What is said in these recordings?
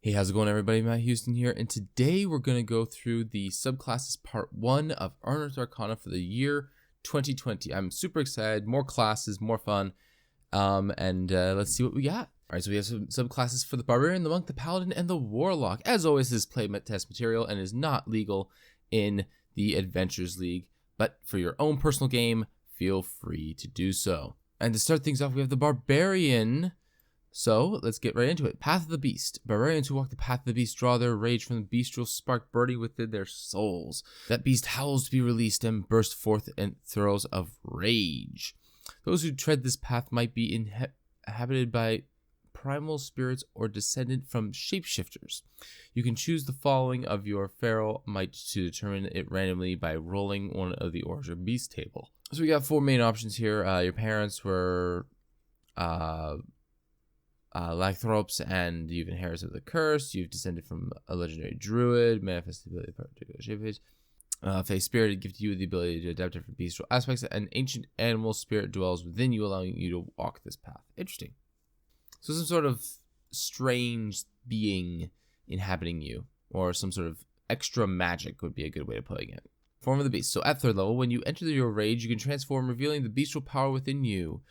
Hey, how's it going, everybody? Matt Houston here, and today we're going to go through the subclasses part 1 of Unearthed Arcana for the year 2020. I'm super excited. More classes, more fun, and let's see what we got. All right, so we have some subclasses for the Barbarian, the Monk, the Paladin, and the Warlock. As always, this is play test material and is not legal in the Adventures League, but for your own personal game, feel free to do so. And to start things off, we have the Barbarian. So, let's get right into it. Path of the Beast. Barbarians who walk the Path of the Beast draw their rage from the bestial spark burning within their souls. That beast howls to be released and bursts forth in throes of rage. Those who tread this path might be inhabited by primal spirits or descendant from shapeshifters. You can choose the following of your feral might to determine it randomly by rolling one of the Origin Beast table. So we got 4 main options here. Your parents were lycanthropes, and you've inherited the curse. You've descended from a legendary druid, manifested the ability of particular shape. Fae spirit gives you the ability to adapt different bestial aspects. An ancient animal spirit dwells within you, allowing you to walk this path. Interesting. So some sort of strange being inhabiting you, or some sort of extra magic would be a good way of putting it. Form of the beast. So at 3rd level, when you enter your rage, you can transform, revealing the bestial power within you.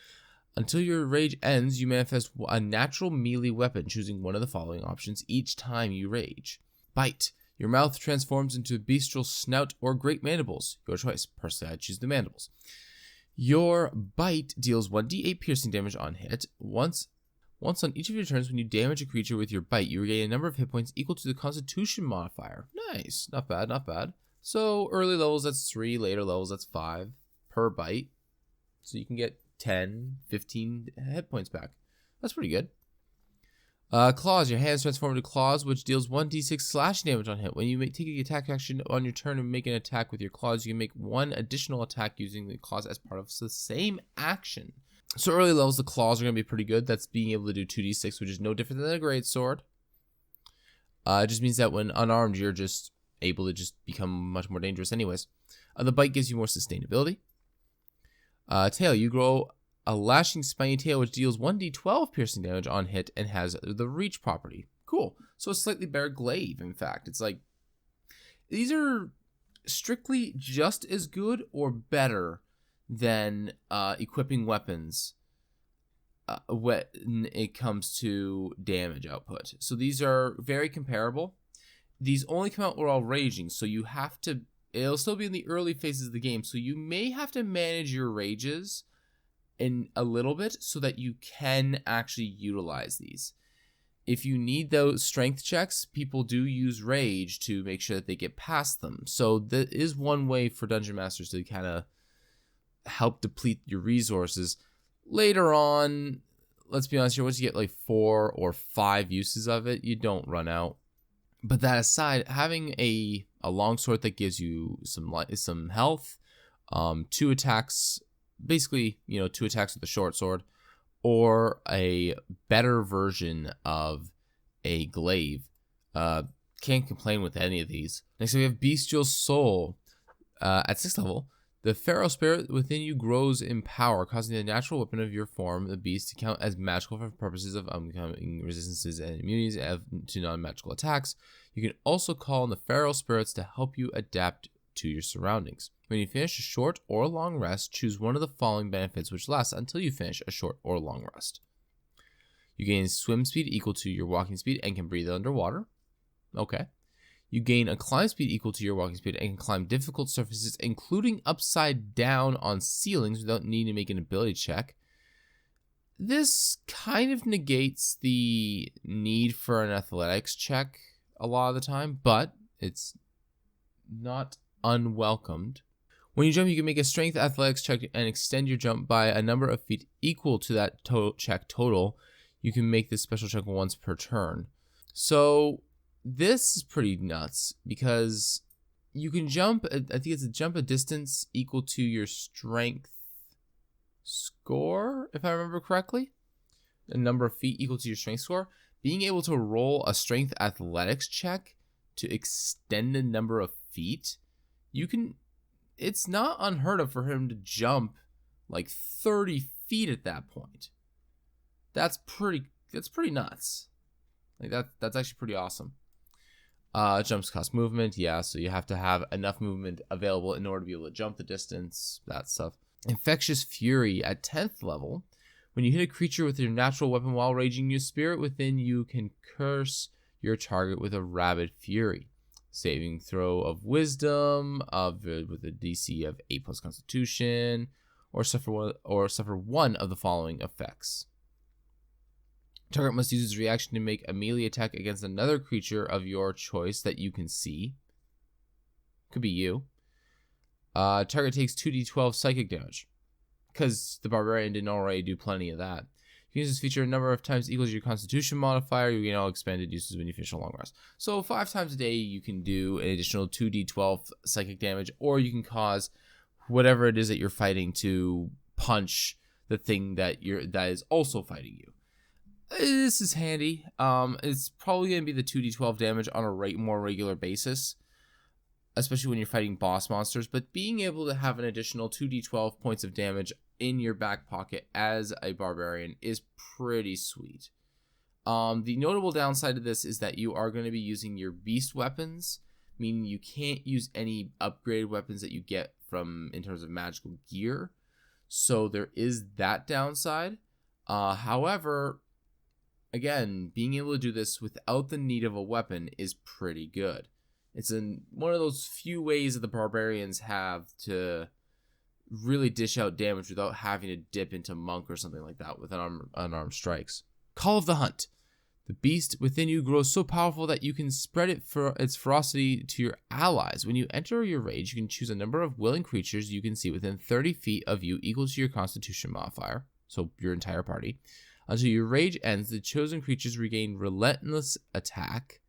Until your rage ends, you manifest a natural melee weapon, choosing one of the following options each time you rage. Bite. Your mouth transforms into a bestial snout or great mandibles. Your choice. Personally, I choose the mandibles. Your bite deals 1d8 piercing damage on hit. Once on each of your turns, when you damage a creature with your bite, you regain a number of hit points equal to the Constitution modifier. Nice. Not bad, not bad. So early levels, that's 3. Later levels, that's 5 per bite. So you can get 10, 15 hit points back. That's pretty good. Claws. Your hands transform into claws, which deals 1d6 slash damage on hit. When you take an attack action on your turn and make an attack with your claws, you can make 1 additional attack using the claws as part of the same action. So early levels, the claws are going to be pretty good. That's being able to do 2d6, which is no different than a greatsword. It just means that when unarmed, you're just able to just become much more dangerous anyways. The bite gives you more sustainability. Tail. You grow a lashing spiny tail which deals 1d12 piercing damage on hit and has the reach property. Cool. So a slightly better glaive, in fact. It's like, these are strictly just as good or better than equipping weapons when it comes to damage output. So these are very comparable. These only come out while raging, so you have to, it'll still be in the early phases of the game, so you may have to manage your rages in a little bit so that you can actually utilize these. If you need those strength checks, people do use rage to make sure that they get past them. So that is one way for Dungeon Masters to kind of help deplete your resources. Later on, let's be honest here, once you get like 4 or 5 uses of it, you don't run out. But that aside, having a longsword that gives you some health, 2 attacks, basically, 2 attacks with a short sword, or a better version of a glaive, can't complain with any of these. Next, we have Bestial Soul. At 6th level, the feral spirit within you grows in power, causing the natural weapon of your form, the beast, to count as magical for purposes of unbecoming resistances and immunities to non-magical attacks. You can also call on the feral spirits to help you adapt to your surroundings. When you finish a short or long rest, choose one of the following benefits which lasts until you finish a short or long rest. You gain swim speed equal to your walking speed and can breathe underwater. Okay. You gain a climb speed equal to your walking speed and can climb difficult surfaces, including upside down on ceilings without needing to make an ability check. This kind of negates the need for an athletics check a lot of the time, but it's not unwelcomed. When you jump, you can make a strength athletics check and extend your jump by a number of feet equal to that check total. You can make this special check once per turn. So this is pretty nuts because you can jump, I think it's a jump a distance equal to your strength score, if I remember correctly. A number of feet equal to your strength score. Being able to roll a strength athletics check to extend a number of feet, it's not unheard of for him to jump like 30 feet at that point. That's pretty nuts. Like that's actually pretty awesome. Jumps cost movement, yeah, so you have to have enough movement available in order to be able to jump the distance, that stuff. Infectious Fury at 10th level. When you hit a creature with your natural weapon while raging, your spirit within you can curse your target with a rabid fury. Saving throw of wisdom with a DC of 8 plus Constitution, or suffer one of the following effects. Target must use its reaction to make a melee attack against another creature of your choice that you can see. Could be you. Target takes 2d12 psychic damage, because the barbarian didn't already do plenty of that. You can use this feature a number of times equals your Constitution modifier. You gain all expanded uses when you finish a long rest. So 5 times a day you can do an additional 2d12 psychic damage, or you can cause whatever it is that you're fighting to punch the thing that is also fighting you. This is handy. It's probably going to be the 2d12 damage on a more regular basis, especially when you're fighting boss monsters, but being able to have an additional 2d12 points of damage in your back pocket as a barbarian is pretty sweet. The notable downside of this is that you are going to be using your beast weapons, meaning you can't use any upgraded weapons that you get from in terms of magical gear. So there is that downside. However, again, being able to do this without the need of a weapon is pretty good. It's one of those few ways that the barbarians have to really dish out damage without having to dip into monk or something like that with unarmed strikes. Call of the Hunt. The beast within you grows so powerful that you can spread its ferocity to your allies. When you enter your rage, you can choose a number of willing creatures you can see within 30 feet of you equal to your Constitution modifier, so your entire party. Until your rage ends, the chosen creatures regain reckless attack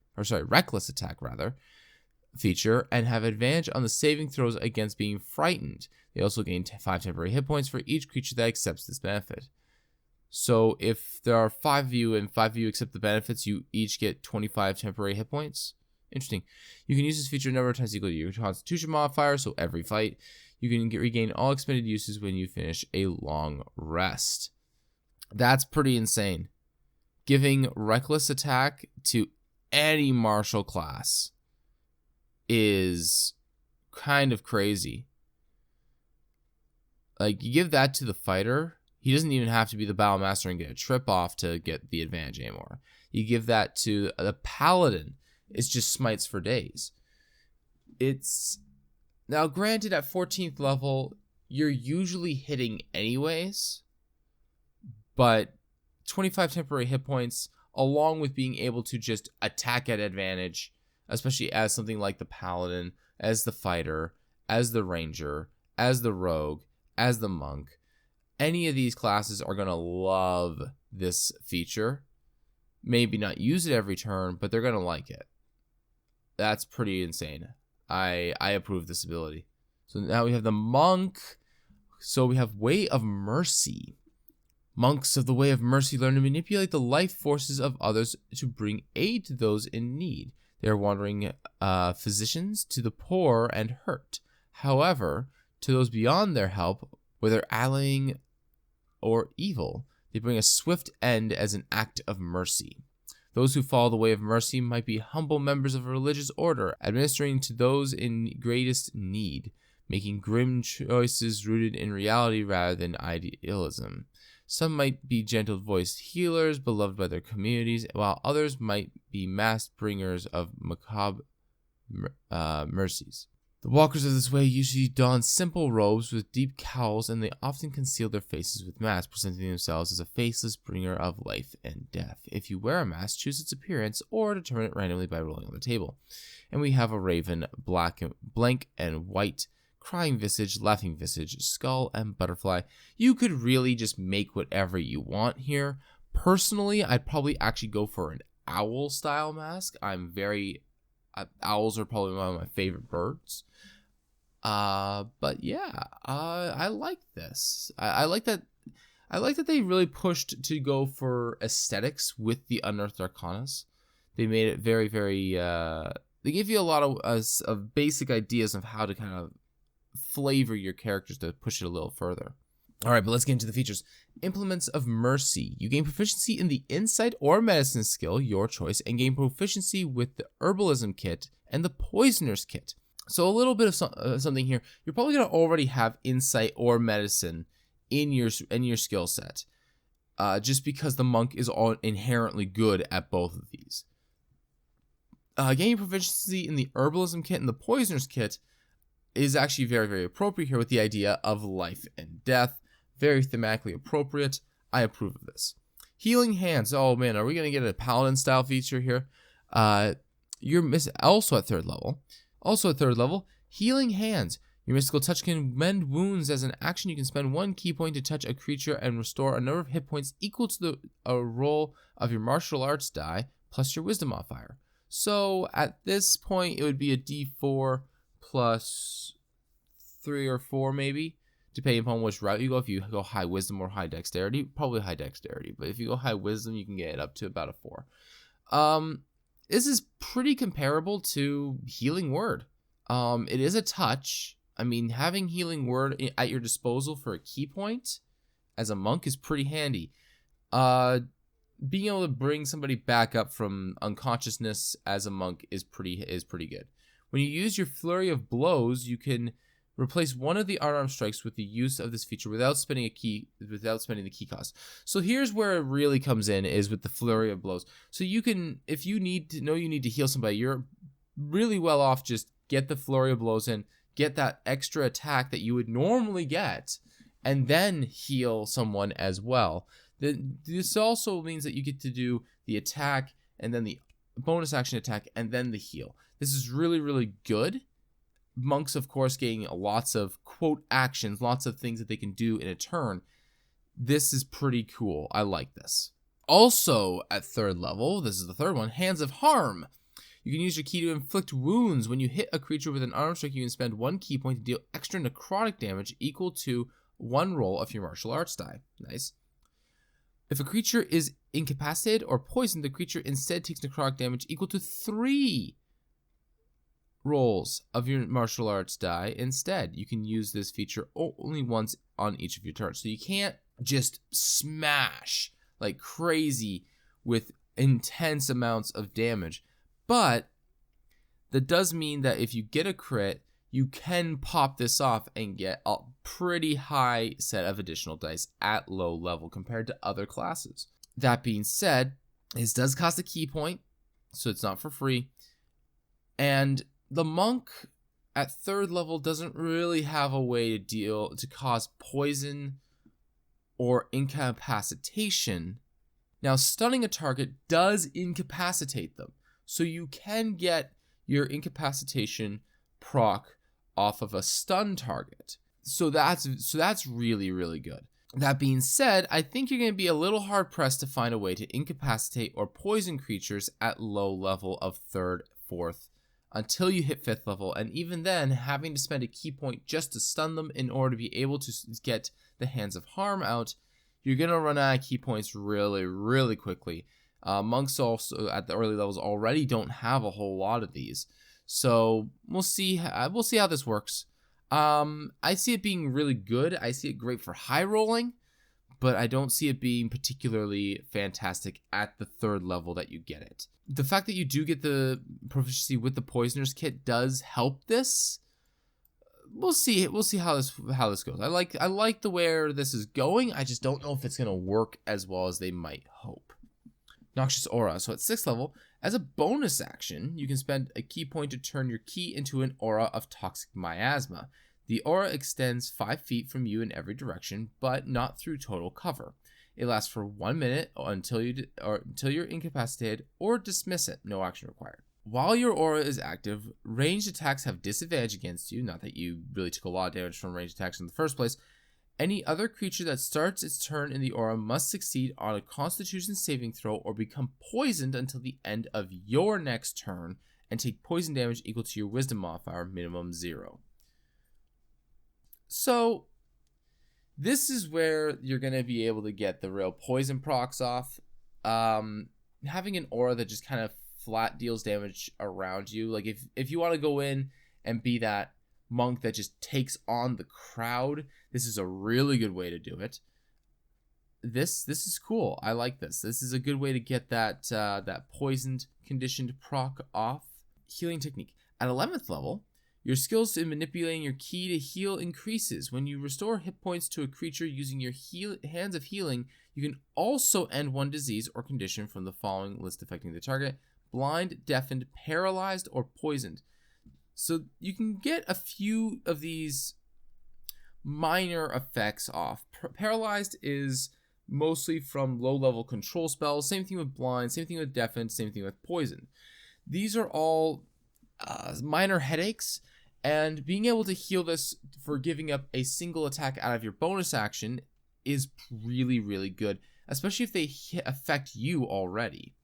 feature and have advantage on the saving throws against being frightened. They also gain 5 temporary hit points for each creature that accepts this benefit. So if there are 5 of you and 5 of you accept the benefits, you each get 25 temporary hit points. Interesting. You can use this feature a number of times equal to your Constitution modifier, so every fight. You can regain all expended uses when you finish a long rest. That's pretty insane. Giving reckless attack to any martial class is kind of crazy. Like, you give that to the fighter, he doesn't even have to be the battle master and get a trip off to get the advantage anymore. You give that to the paladin, it's just smites for days. It's now granted at 14th level you're usually hitting anyways, but 25 temporary hit points along with being able to just attack at advantage, especially as something like the paladin, as the fighter, as the ranger, as the rogue, as the monk. Any of these classes are going to love this feature. Maybe not use it every turn, but they're going to like it. That's pretty insane. I approve this ability. So now we have the monk. So we have Way of Mercy. Monks of the Way of Mercy learn to manipulate the life forces of others to bring aid to those in need. They are wandering physicians to the poor and hurt. However, to those beyond their help, whether allying or evil, they bring a swift end as an act of mercy. Those who follow the Way of Mercy might be humble members of a religious order, administering to those in greatest need, making grim choices rooted in reality rather than idealism. Some might be gentle-voiced healers, beloved by their communities, while others might be masked bringers of macabre mercies. The walkers of this way usually don simple robes with deep cowls, and they often conceal their faces with masks, presenting themselves as a faceless bringer of life and death. If you wear a mask, choose its appearance, or determine it randomly by rolling on the table. And we have a raven, blank and white, crying visage, laughing visage, skull, and butterfly. You could really just make whatever you want here. Personally, I'd probably actually go for an owl style mask. Owls are probably one of my favorite birds. But yeah, I like this. I like that they really pushed to go for aesthetics with the Unearthed Arcanas. They made it very, very, they give you a lot of basic ideas of how to kind of flavor your characters to push it a little further. All right, but let's get into the features. Implements of Mercy. You gain proficiency in the Insight or Medicine skill, your choice, and gain proficiency with the Herbalism kit and the Poisoner's kit. So a little bit of something here. You're probably going to already have Insight or Medicine in your skill set, just because the monk is all inherently good at both of these. Gaining proficiency in the Herbalism kit and the Poisoner's kit is actually very, very appropriate here with the idea of life and death. Very thematically appropriate. I approve of this. Healing Hands. Oh man, are we going to get a paladin style feature here? You're also at third level. Healing Hands. Your mystical touch can mend wounds. As an action, you can spend 1 key point to touch a creature and restore a number of hit points equal to a roll of your martial arts die plus your wisdom modifier. So at this point, it would be a d4 plus 3 or 4 maybe, depending upon which route you go. If you go high wisdom or high dexterity, probably high dexterity. But if you go high wisdom, you can get it up to about a 4. This is pretty comparable to Healing Word. It is a touch. I mean, having Healing Word at your disposal for a key point as a monk is pretty handy. Being able to bring somebody back up from unconsciousness as a monk is pretty good. When you use your Flurry of Blows, you can replace one of the unarmed strikes with the use of this feature without spending the key cost. So here's where it really comes in, is with the Flurry of Blows. So you can, if you need to heal somebody, you're really well off just get the Flurry of Blows in, get that extra attack that you would normally get, and then heal someone as well. This also means that you get to do the attack and then the bonus action attack and then the heal. This is really, really good. Monks, of course, getting lots of quote actions, lots of things that they can do in a turn. This is pretty cool. I like this. Also at third level, this is the third one, Hands of Harm. You can use your key to inflict wounds. When you hit a creature with an arm strike, you can spend 1 key point to deal extra necrotic damage equal to 1 roll of your martial arts die. Nice. If a creature is incapacitated or poisoned, the creature instead takes necrotic damage equal to 3 rolls of your martial arts die instead. You can use this feature only once on each of your turns. So you can't just smash like crazy with intense amounts of damage. But that does mean that if you get a crit, you can pop this off and get a pretty high set of additional dice at low level compared to other classes. That being said, this does cost a key point, so it's not for free. And the monk at third level doesn't really have a way to cause poison or incapacitation. Now, stunning a target does incapacitate them, so you can get your incapacitation proc off of a stun target. So that's really, really good. That being said, I think you're going to be a little hard pressed to find a way to incapacitate or poison creatures at low level of 3rd, 4th, until you hit 5th level, and even then, having to spend a key point just to stun them in order to be able to get the Hands of Harm out, you're going to run out of key points really, really quickly. Monks also at the early levels already don't have a whole lot of these. So we'll see how this works. I see it being really good. I see it great for high rolling, but I don't see it being particularly fantastic at the 3rd level that you get it. The fact that you do get the proficiency with the Poisoner's kit does help this. We'll see how this goes. I like the where this is going. I just don't know if it's gonna work as well as they might hope. Noxious Aura. So at 6th level, as a bonus action, you can spend a key point to turn your key into an aura of toxic miasma. The aura extends 5 feet from you in every direction, but not through total cover. It lasts for 1 minute until you're incapacitated, or dismiss it. No action required. While your aura is active, ranged attacks have disadvantage against you. Not that you really took a lot of damage from ranged attacks in the first place. Any other creature that starts its turn in the aura must succeed on a Constitution saving throw or become poisoned until the end of your next turn and take poison damage equal to your Wisdom modifier, minimum 0. So this is where you're going to be able to get the real poison procs off. Having an aura that just kind of flat deals damage around you. Like if you want to go in and be that monk that just takes on the crowd, this is a really good way to do it. This is cool. I like this. This is a good way to get that poisoned conditioned proc off. Healing technique. At 11th level, your skills in manipulating your key to heal increases. When you restore hit points to a creature using your hands of healing, you can also end one disease or condition from the following list affecting the target: blind, deafened, paralyzed, or poisoned. So you can get a few of these minor effects off. Paralyzed is mostly from low-level control spells. Same thing with blind, same thing with deafened, same thing with poison. These are all minor headaches, and being able to heal this for giving up a single attack out of your bonus action is really, really good, especially if they affect you already.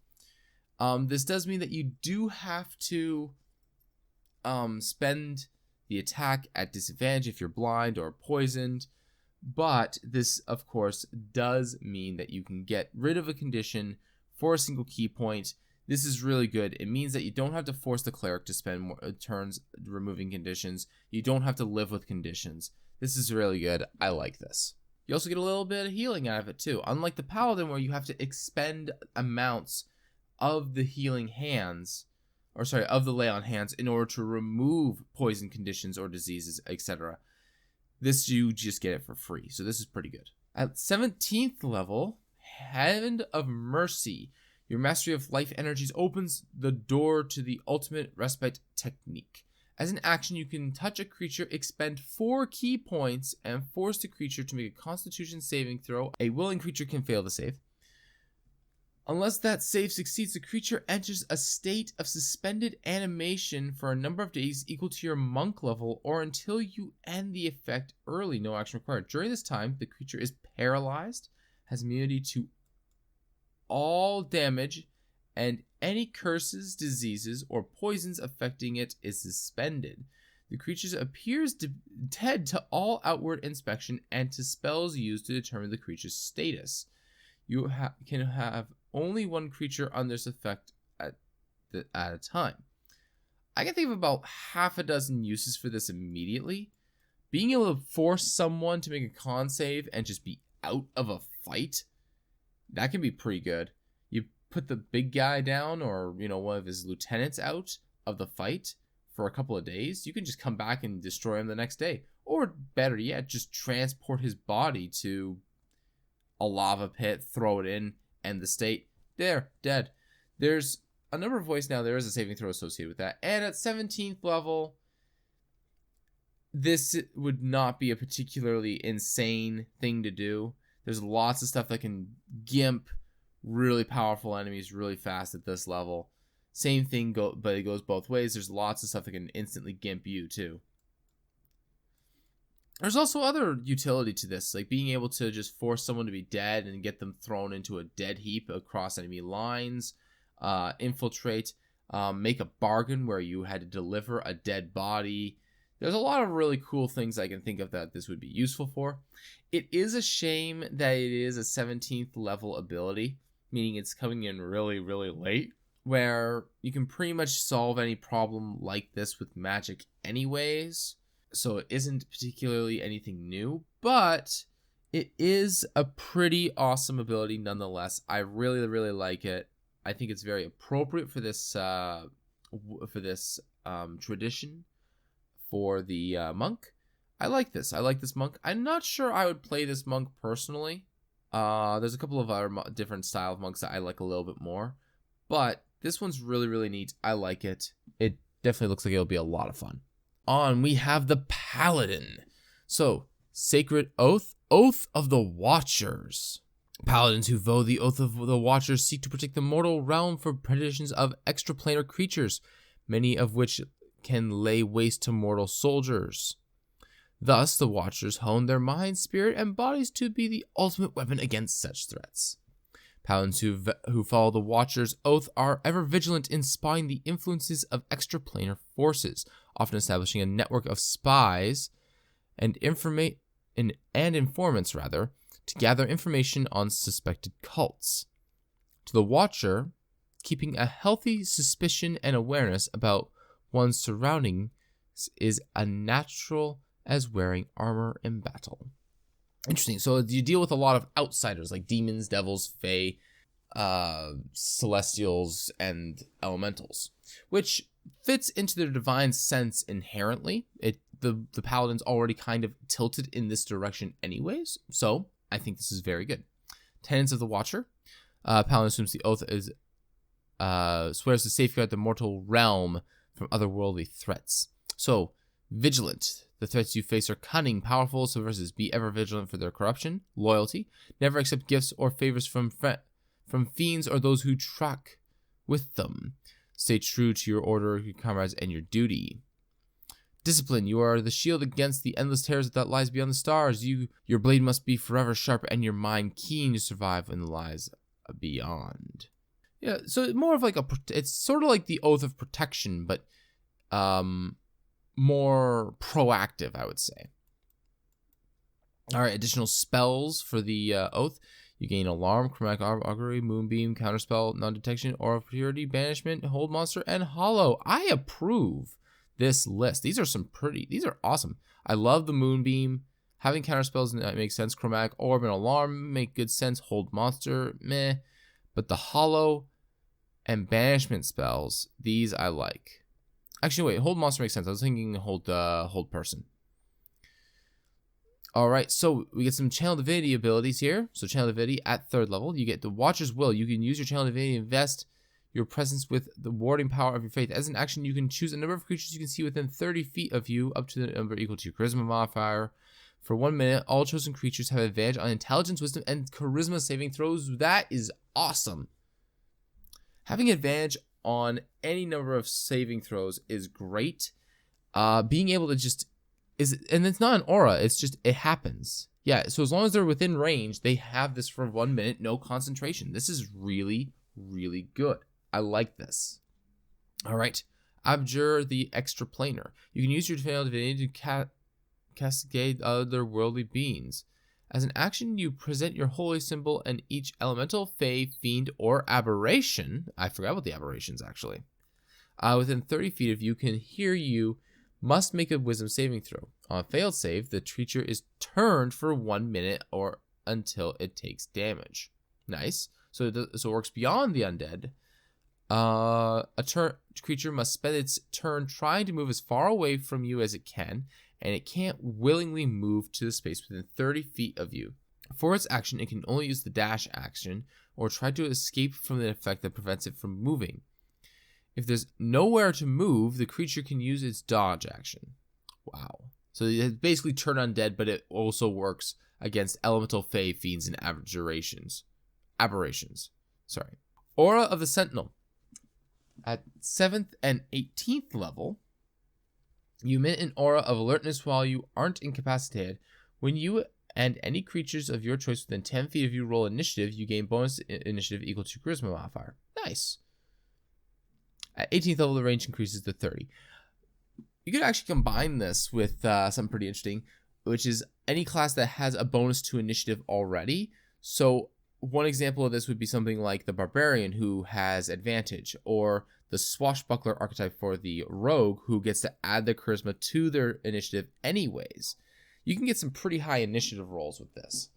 This does mean that you do have to spend the attack at disadvantage if you're blind or poisoned, but this, of course, does mean that you can get rid of a condition for a single key point. This is really good. It means that you don't have to force the cleric to spend more turns removing conditions. You don't have to live with conditions. This is really good. I like this. You also get a little bit of healing out of it too. Unlike the paladin, where you have to expend amounts of the healing hands, of the lay on hands, in order to remove poison conditions or diseases, etc. This, you just get it for free. So this is pretty good. At 17th level, Hand of Mercy. Your mastery of life energies opens the door to the ultimate respite technique. As an action, you can touch a creature, expend 4 key points, and force the creature to make a Constitution saving throw. A willing creature can fail the save. Unless that save succeeds, the creature enters a state of suspended animation for a number of days equal to your monk level, or until you end the effect early. No action required. During this time, the creature is paralyzed, has immunity to all damage, and any curses, diseases, or poisons affecting it is suspended. The creature appears dead to all outward inspection and to spells used to determine the creature's status. You can have only one creature under this effect at a time. I can think of about half a dozen uses for this immediately. Being able to force someone to make a con save and just be out of a fight, that can be pretty good. You put the big guy down, or one of his lieutenants out of the fight for a couple of days. You can just come back and destroy him the next day. Or better yet, just transport his body to a lava pit, throw it in, end the state. There, dead. There's a number of ways now there is a saving throw associated with that. And at 17th level, this would not be a particularly insane thing to do. There's lots of stuff that can gimp really powerful enemies really fast at this level. Same thing, but it goes both ways. There's lots of stuff that can instantly gimp you too. There's also other utility to this, like being able to just force someone to be dead and get them thrown into a dead heap across enemy lines, infiltrate, make a bargain where you had to deliver a dead body. There's a lot of really cool things I can think of that this would be useful for. It is a shame that it is a 17th level ability, meaning it's coming in really, really late, where you can pretty much solve any problem like this with magic anyways. So it isn't particularly anything new, but it is a pretty awesome ability nonetheless. I really, really like it. I think it's very appropriate for this tradition for the monk. I like this. I like this monk. I'm not sure I would play this monk personally. There's a couple of other different style of monks that I like a little bit more, but this one's really, really neat. I like it. It definitely looks like it'll be a lot of fun. On we have the Paladin. So, Sacred Oath, Oath of the Watchers. Paladins who vow the Oath of the Watchers seek to protect the mortal realm from predations of extraplanar creatures, many of which can lay waste to mortal soldiers. Thus, the Watchers hone their mind, spirit, and bodies to be the ultimate weapon against such threats. Paladins who follow the Watcher's Oath are ever vigilant in spying the influences of extraplanar forces, often establishing a network of spies and informants to gather information on suspected cults. To the Watcher, keeping a healthy suspicion and awareness about one's surroundings attacks is as natural as wearing armor in battle. Interesting. So you deal with a lot of outsiders like demons, devils, fae, celestials, and elementals, which fits into their divine sense inherently. The paladin's already kind of tilted in this direction anyways, so I think this is very good. Tenets of the Watcher. Paladin assumes the oath is swears to safeguard the mortal realm from otherworldly threats. So, vigilant. The threats you face are cunning, powerful, so versus be ever vigilant for their corruption. Loyalty. Never accept gifts or favors from fiends or those who truck with them. Stay true to your order, your comrades, and your duty. Discipline. You are the shield against the endless terrors that lies beyond the stars. Your blade must be forever sharp and your mind keen to survive in the lies beyond. Yeah, so more of like it's sort of like the Oath of Protection, but more proactive, I would say. All right, additional spells for the Oath. You gain Alarm, Chromatic Augury, Moonbeam, Counterspell, Non-Detection, Aura of Purity, Banishment, Hold Monster, and Hollow. I approve this list. These are awesome. I love the Moonbeam. Having Counterspells makes sense. Chromatic Orb and Alarm make good sense. Hold Monster, meh. But the Hollow and Banishment spells, these I like. Actually, wait, Hold Monster makes sense. I was thinking Hold Person. All right, so we get some Channel Divinity abilities here. So Channel Divinity at 3rd level. You get the Watcher's Will. You can use your Channel Divinity to invest your presence with the warding power of your faith. As an action, you can choose a number of creatures you can see within 30 feet of you, up to the number equal to your Charisma modifier. For 1 minute, all chosen creatures have advantage on Intelligence, Wisdom, and Charisma saving throws. That is awesome. Having advantage on any number of saving throws is great. Being able to and it's not an aura, it's just, it happens. Yeah, so as long as they're within range, they have this for 1 minute, no concentration. This is really, really good. I like this. All right, Abjure the Extraplanar. You can use your Channel Divinity to cascade other worldly beings. As an action, you present your holy symbol and each elemental, fae, fiend, or aberration. I forgot about the aberrations, actually. Within 30 feet of you can hear you must make a wisdom saving throw. On a failed save, the creature is turned for 1 minute or until it takes damage. Nice. So it works beyond the undead. Creature must spend its turn trying to move as far away from you as it can, and it can't willingly move to the space within 30 feet of you. For its action, it can only use the dash action or try to escape from the effect that prevents it from moving. If there's nowhere to move, the creature can use its dodge action. Wow. So it basically turn undead, but it also works against elemental, fae, fiends, and aberrations. Sorry. Aura of the Sentinel. At 7th and 18th level, you emit an aura of alertness while you aren't incapacitated. When you and any creatures of your choice within 10 feet of you roll initiative, you gain bonus initiative equal to Charisma modifier. Nice. At 18th level, the range increases to 30. You could actually combine this with something pretty interesting, which is any class that has a bonus to initiative already. So one example of this would be something like the Barbarian, who has advantage, or the Swashbuckler archetype for the Rogue, who gets to add their Charisma to their initiative anyways. You can get some pretty high initiative rolls with this.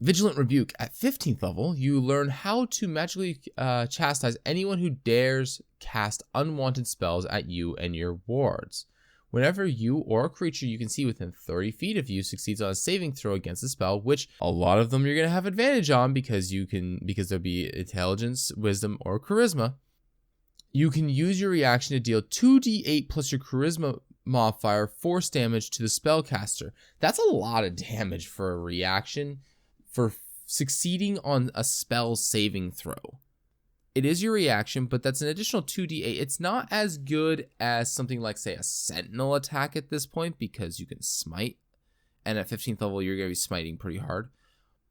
Vigilant Rebuke. At 15th level, you learn how to magically chastise anyone who dares cast unwanted spells at you and your wards. Whenever you or a creature you can see within 30 feet of you succeeds on a saving throw against the spell, which a lot of them you're going to have advantage on because there'll be Intelligence, Wisdom, or Charisma, you can use your reaction to deal 2d8 plus your Charisma modifier force damage to the spellcaster. That's a lot of damage for a reaction for succeeding on a spell saving throw. It is your reaction, but that's an additional 2d8. It's not as good as something like, say, a Sentinel attack at this point because you can smite. And at 15th level, you're going to be smiting pretty hard.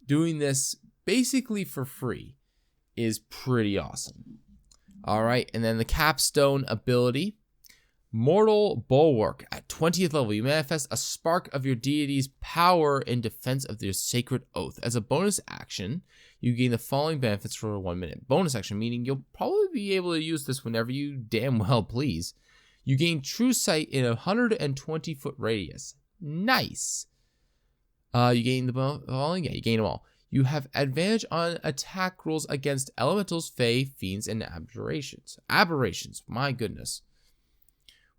Doing this basically for free is pretty awesome. All right, and then the capstone ability. Mortal Bulwark. At 20th level, you manifest a spark of your deity's power in defense of their sacred oath. As a bonus action, you gain the following benefits for 1 minute. Bonus action, meaning you'll probably be able to use this whenever you damn well please. You gain true sight in a 120-foot radius. Nice. You gain the following. Yeah, you gain them all. You have advantage on attack rolls against elementals, fae, fiends, and aberrations. Aberrations, my goodness.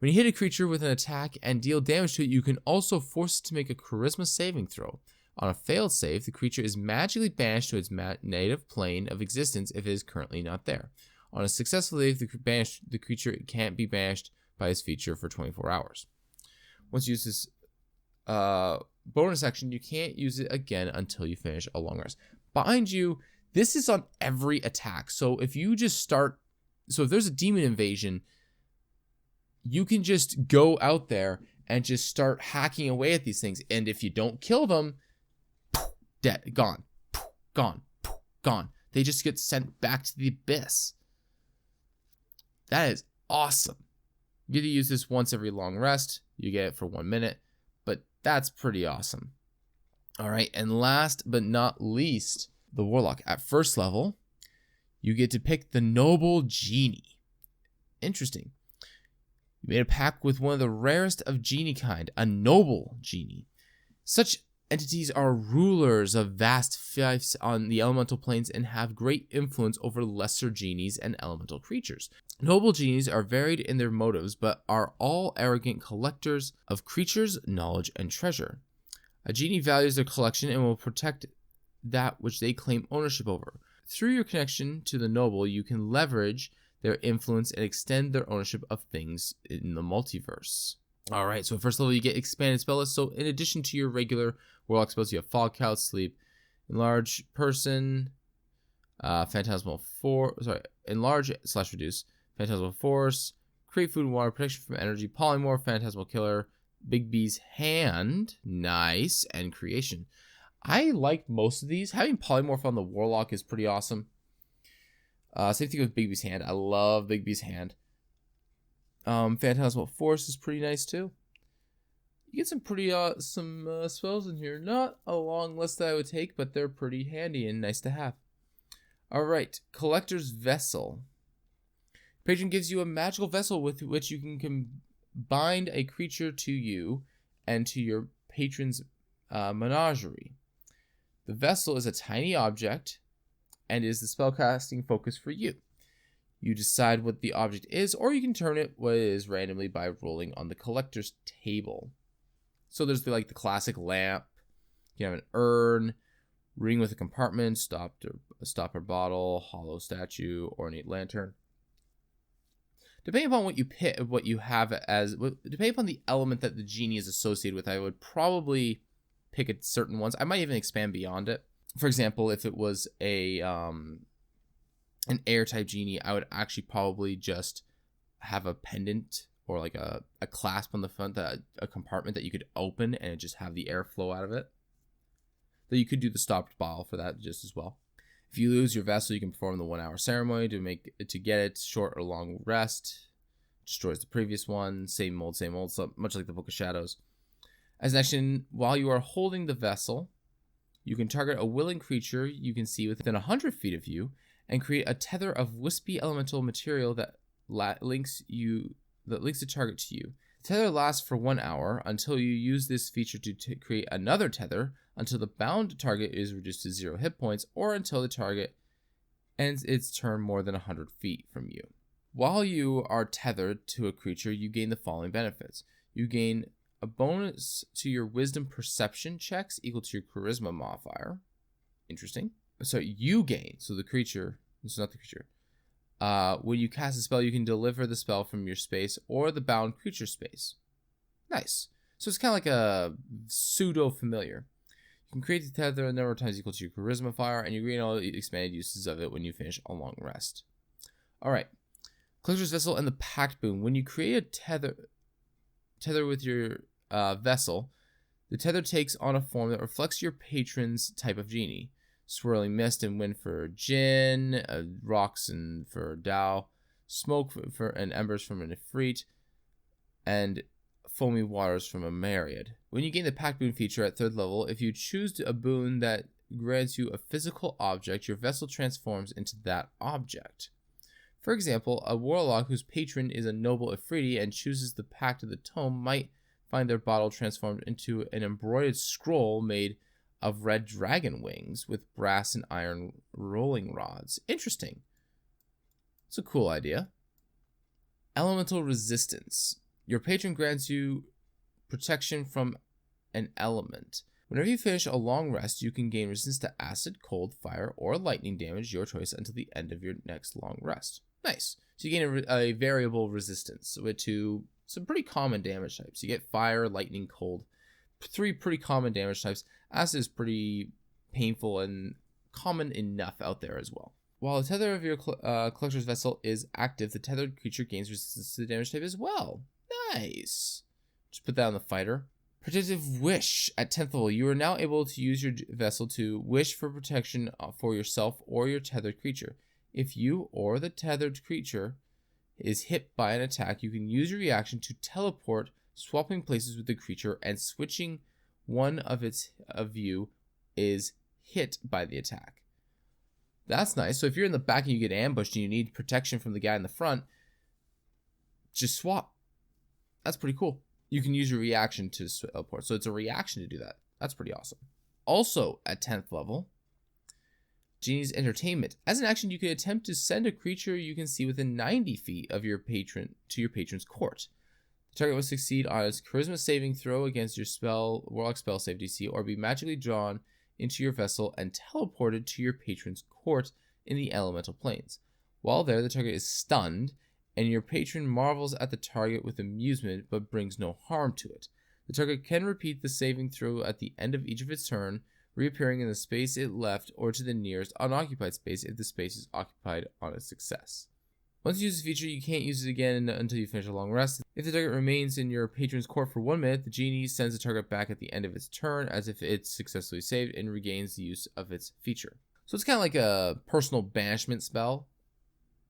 When you hit a creature with an attack and deal damage to it, you can also force it to make a charisma saving throw. On a failed save, the creature is magically banished to its native plane of existence if it is currently not there. On a successful save, the creature can't be banished by its feature for 24 hours. Once you use this bonus action, you can't use it again until you finish a long rest. Mind you, this is on every attack. So if you just start, so if there's a demon invasion, you can just go out there and just start hacking away at these things. And if you don't kill them, dead, gone, gone, gone. They just get sent back to the abyss. That is awesome. You get to use this once every long rest. You get it for 1 minute. But that's pretty awesome. All right, and last but not least, the Warlock. At first level, you get to pick the Noble Genie. Interesting. You made a pact with one of the rarest of genie kind, a Noble Genie. Such entities are rulers of vast fiefs on the elemental planes and have great influence over lesser genies and elemental creatures. Noble genies are varied in their motives, but are all arrogant collectors of creatures, knowledge, and treasure. A genie values their collection and will protect that which they claim ownership over. Through your connection to the noble, you can leverage their influence and extend their ownership of things in the multiverse. All right, so at first level, you get expanded spell list. So in addition to your regular Warlock spells, you have Fog Cloud, Sleep, Enlarge Person, Enlarge/Reduce, Phantasmal Force, Create Food and Water, Protection from Energy, Polymorph, Phantasmal Killer, Big B's Hand, nice, and Creation. I like most of these. Having Polymorph on the Warlock is pretty awesome. Same thing with Big B's Hand. I love Big B's Hand. Phantasmal Force is pretty nice too. You get some pretty spells in here. Not a long list that I would take, but they're pretty handy and nice to have. All right, Collector's Vessel. Patron gives you a magical vessel with which you can bind a creature to you and to your patron's menagerie. The vessel is a tiny object and is the spellcasting focus for you. You decide what the object is, or you can turn it what it is randomly by rolling on the collector's table. So there's the classic lamp. You have an urn, ring with a compartment, stopper bottle, hollow statue, ornate lantern. Depending upon what you have depending upon the element that the genie is associated with, I would probably pick a certain ones. I might even expand beyond it. For example, if it was an air type genie, I would actually probably just have a pendant or like a clasp on the front, a compartment that you could open and just have the air flow out of it. Though you could do the stopped bottle for that just as well. If you lose your vessel, you can perform the 1 hour ceremony to get it. Short or long rest destroys the previous one. Same mold, so much like the Book of Shadows. As an action, while you are holding the vessel, you can target a willing creature you can see within 100 feet of you and create a tether of wispy elemental material that links the target to you. The tether lasts for 1 hour until you use this feature to create another tether until the bound target is reduced to 0 hit points or until the target ends its turn more than 100 feet from you. While you are tethered to a creature, you gain the following benefits. You gain a bonus to your wisdom perception checks equal to your charisma modifier. Interesting. So you gain, the creature, this is not the creature. When you cast a spell, you can deliver the spell from your space or the bound creature space. Nice. So it's kind of like a pseudo-familiar. You can create the tether a number of times equal to your charisma modifier, and you gain all the expanded uses of it when you finish a long rest. All right. Collector's Vessel and the Pact Boon. When you create a tether with your vessel, the tether takes on a form that reflects your patron's type of genie. Swirling mist and wind for Jinn, rocks and for Dao, smoke and embers from an Ifrit, and foamy waters from a Myriad. When you gain the Pact Boon feature at 3rd level, if you choose a boon that grants you a physical object, your vessel transforms into that object. For example, a warlock whose patron is a noble Ifriti and chooses the Pact of the Tome might find their bottle transformed into an embroidered scroll made of red dragon wings with brass and iron rolling rods. Interesting. It's a cool idea. Elemental resistance. Your patron grants you protection from an element. Whenever you finish a long rest, you can gain resistance to acid, cold, fire, or lightning damage, your choice, until the end of your next long rest. Nice. So you gain a variable resistance to some pretty common damage types. You get fire, lightning, cold. 3 pretty common damage types. Acid is pretty painful and common enough out there as well. While the tether of your collector's vessel is active, the tethered creature gains resistance to the damage type as well. Nice. Just put that on the fighter. Protective Wish. At 10th level, you are now able to use your vessel to wish for protection for yourself or your tethered creature. If you or the tethered creature is hit by an attack, you can use your reaction to teleport, swapping places with the creature and switching one of you is hit by the attack. That's nice. So if you're in the back and you get ambushed and you need protection from the guy in the front, just swap. That's pretty cool. You can use your reaction to teleport. So it's a reaction to do that. That's pretty awesome. Also at 10th level, Genie's Entertainment. As an action, you can attempt to send a creature you can see within 90 feet of your patron to your patron's court. The target must succeed on its charisma saving throw against your warlock spell save DC, or be magically drawn into your vessel and teleported to your patron's court in the elemental planes. While there, the target is stunned, and your patron marvels at the target with amusement but brings no harm to it. The target can repeat the saving throw at the end of each of its turn, reappearing in the space it left or to the nearest unoccupied space if the space is occupied on a success. Once you use this feature, you can't use it again until you finish a long rest. If the target remains in your patron's court for 1 minute, the genie sends the target back at the end of its turn as if it's successfully saved and regains the use of its feature. So it's kind of like a personal banishment spell.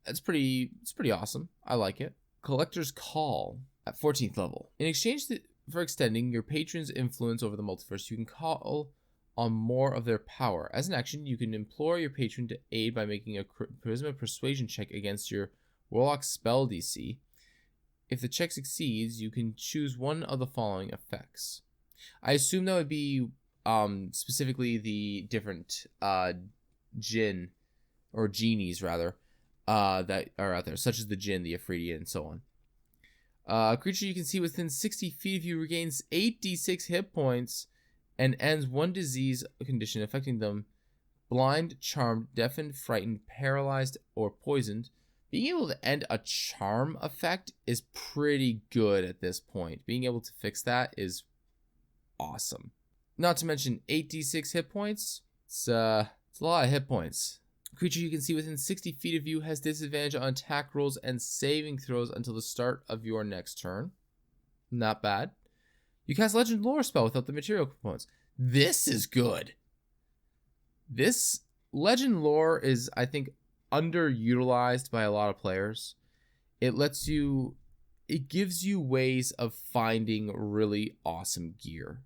It's pretty awesome. I like it. Collector's Call at 14th level. In exchange for extending your patron's influence over the multiverse, you can call on more of their power. As an action, you can implore your patron to aid by making a charisma persuasion check against your warlock spell DC. If the check succeeds, you can choose one of the following effects. I assume that would be specifically the different jinn, or genies rather, that are out there, such as the jinn, the Ifriti, and so on. A creature you can see within 60 feet of you regains 8d6 hit points and ends 1 disease condition affecting them: blind, charmed, deafened, frightened, paralyzed, or poisoned. Being able to end a charm effect is pretty good at this point. Being able to fix that is awesome. Not to mention 8d6 hit points. It's a lot of hit points. A creature you can see within 60 feet of you has disadvantage on attack rolls and saving throws until the start of your next turn. Not bad. You cast Legend Lore spell without the material components. This is good. This Legend Lore is, I think, underutilized by a lot of players. It gives you ways of finding really awesome gear.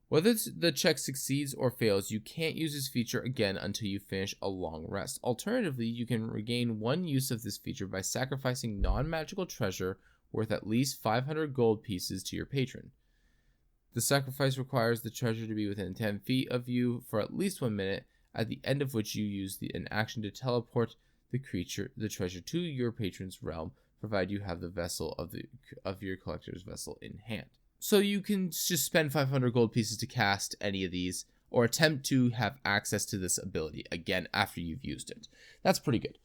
Whether the check succeeds or fails, you can't use this feature again until you finish a long rest. Alternatively, you can regain 1 use of this feature by sacrificing non-magical treasure worth at least 500 gold pieces to your patron. The sacrifice requires the treasure to be within 10 feet of you for at least 1 minute, at the end of which you use an action to teleport the treasure to your patron's realm, provided you have the vessel of your collector's vessel in hand. So you can just spend 500 gold pieces to cast any of these, or attempt to have access to this ability again after you've used it. That's pretty good.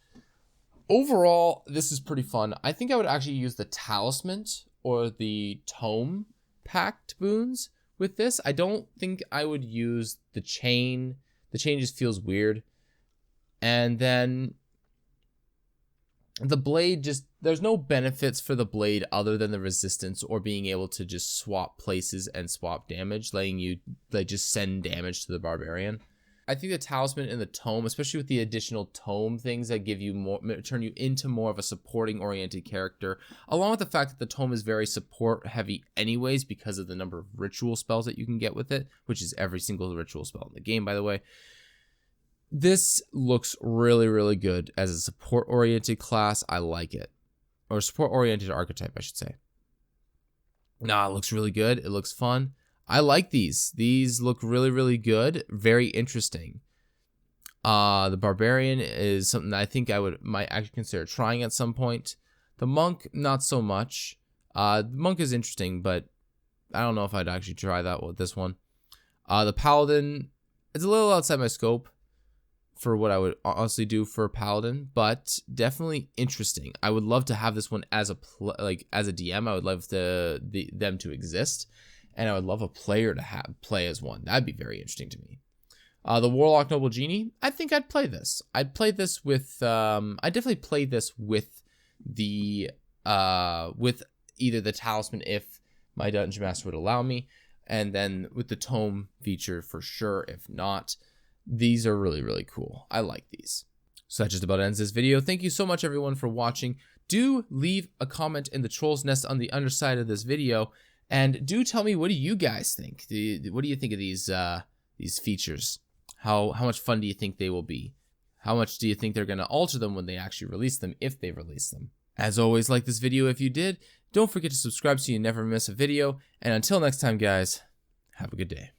Overall, this is pretty fun. I think I would actually use the talisman or the tome pact boons with this. I don't think I would use the chain. The chain just feels weird. And then the blade, there's no benefits for the blade other than the resistance or being able to just swap places and swap damage, letting you just send damage to the barbarian. I think the talisman and the tome, especially with the additional tome things that give you more, turn you into more of a supporting oriented character, along with the fact that the tome is very support heavy anyways because of the number of ritual spells that you can get with it, which is every single ritual spell in the game, by the way. This looks really, really good as a support-oriented class. I like it. Or support-oriented archetype, I should say. Nah, it looks really good. It looks fun. I like these. These look really, really good. Very interesting. The Barbarian is something that I think I might actually consider trying at some point. The Monk, not so much. The Monk is interesting, but I don't know if I'd actually try that with this one. The Paladin, it's a little outside my scope for what I would honestly do for Paladin, but definitely interesting. I would love to have this one as a as a DM. I would love them to exist, and I would love a player to play as one. That'd be very interesting to me. The Warlock Noble Genie, I think I'd play this. I'd play this with I'd definitely play this with the with either the Talisman if my Dungeon Master would allow me, and then with the Tome feature for sure. If not, these are really, really cool. I like these. So that just about ends this video. Thank you so much, everyone, for watching. Do leave a comment in the Troll's Nest on the underside of this video, and do tell me, what do you guys think? What do you think of these features? How much fun do you think they will be? How much do you think they're going to alter them when they actually release them, if they release them? As always, like this video if you did. Don't forget to subscribe so you never miss a video. And until next time, guys, have a good day.